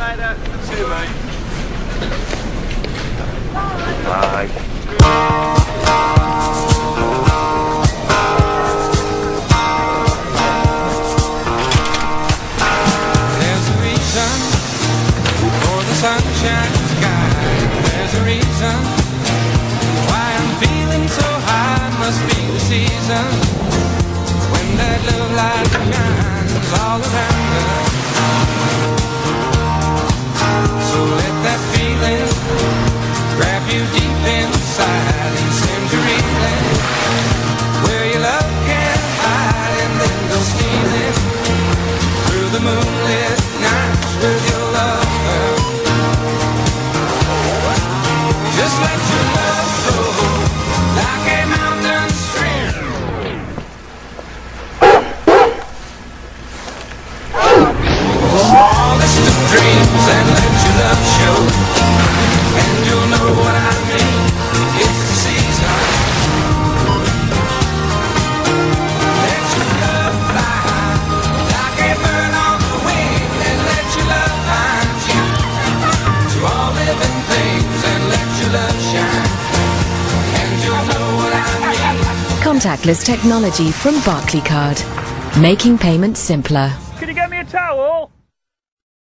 later. See you, mate. Bye. There's a reason for the sunshine sky. There's a reason why I'm feeling so high. Must be the season when that love light shines all around us. So let that feeling grab you deep inside and send you reeling where your love can't hide, and then go stealing through the moonlit nights with your lover. Just let your love flow like a mountain stream. Smallest of dreams, and let your love show, and you'll know what I mean. It's the season. Let your love fly like a bird on the wing, and let your love find you to all living things, and let your love shine, and you'll know what I mean. Contactless technology from Barclaycard, making payments simpler. Can you get me a towel?